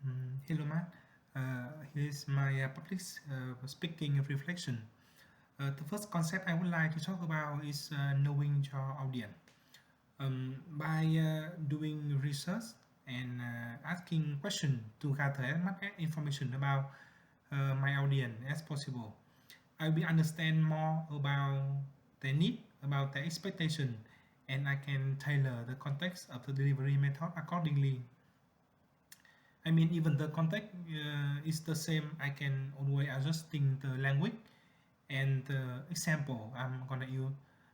Hello, Matt. Here's my public speaking reflection. The first concept I would like to talk about is knowing your audience. By doing research and asking questions to gather as much information about my audience as possible, I will understand more about their need, about their expectation, and I can tailor the context of the delivery method accordingly. I mean, even the context is the same. I can always adjusting the language and the example I'm gonna use,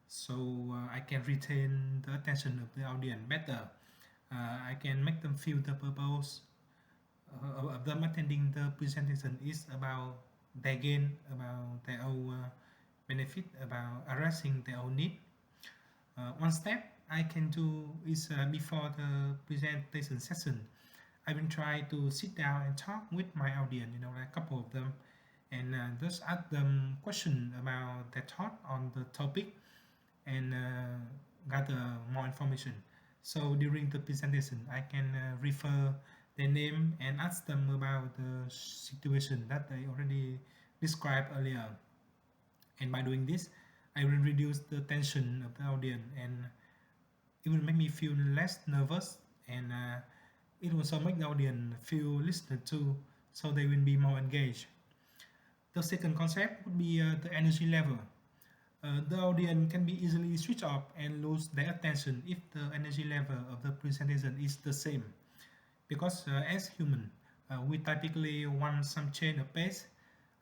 so I can retain the attention of the audience better. I can make them feel the purpose of them attending the presentation is about their gain, about their own benefit, about addressing their own need. One step I can do is before the presentation session, I will try to sit down and talk with my audience, like a couple of them, and just ask them question about their thought on the topic and gather more information. So during the presentation, I can refer their name and ask them about the situation that they already described earlier. And by doing this, I will reduce the tension of the audience and it will make me feel less nervous and it will also make the audience feel listened to so they will be more engaged. The second concept would be the energy level. The audience can be easily switched off and lose their attention if the energy level of the presentation is the same. Because as human, we typically want some change of pace.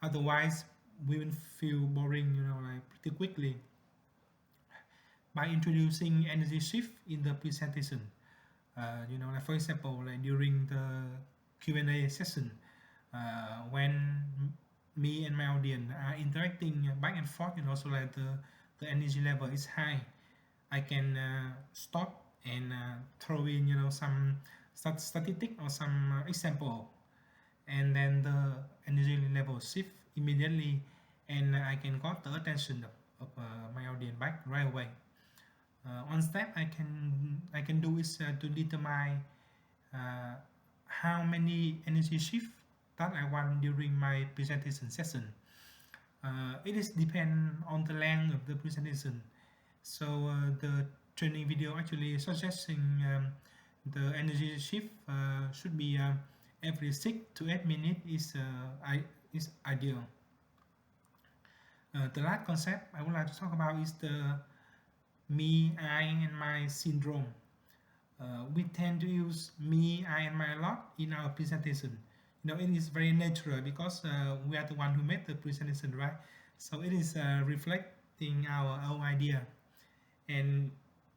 Otherwise, we will feel boring, like pretty quickly. By introducing energy shift in the presentation, like for example, like during the Q&A session, when me and my audience are interacting back and forth, and also like the energy level is high, I can stop and throw in some statistic or some example, and then the energy level shift immediately, and I can got the attention of my audience back right away. One step I can do is to determine uh, how many energy shift that I want during my presentation session. It is depend on the length of the presentation. So the training video actually suggesting the energy shift should be every 6 to 8 minutes is ideal. The last concept I would like to talk about is the me, I, and my syndrome. We tend to use me, I, and my a lot in our presentation. It is very natural because we are the one who made the presentation, right? So it is reflecting our own idea, and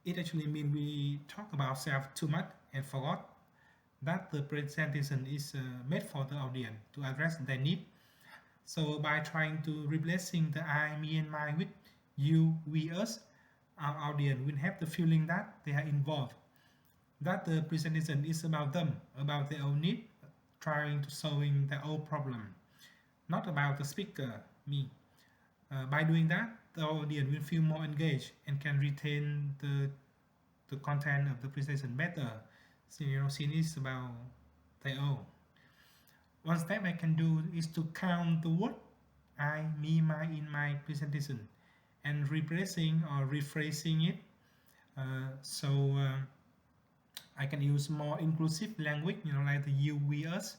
it actually means we talk about ourselves too much and forgot that the presentation is made for the audience to address their need. So by trying to replacing the I, me, and my with you, we, us, our audience will have the feeling that they are involved, that the presentation is about them, about their own need, trying to solving their own problem, not about the speaker, me. By doing that, the audience will feel more engaged and can retain the content of the presentation better. So, since it's about their own. One step I can do is to count the word I, me, my in my presentation and replacing or rephrasing it. So I can use more inclusive language, like the you, we, us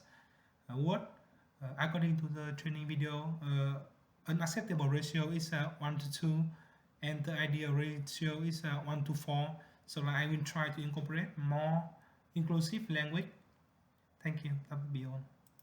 word. According to the training video, an acceptable ratio is 1 to 2, and the ideal ratio is 1 to 4. So I will try to incorporate more inclusive language. Thank you. That will be all.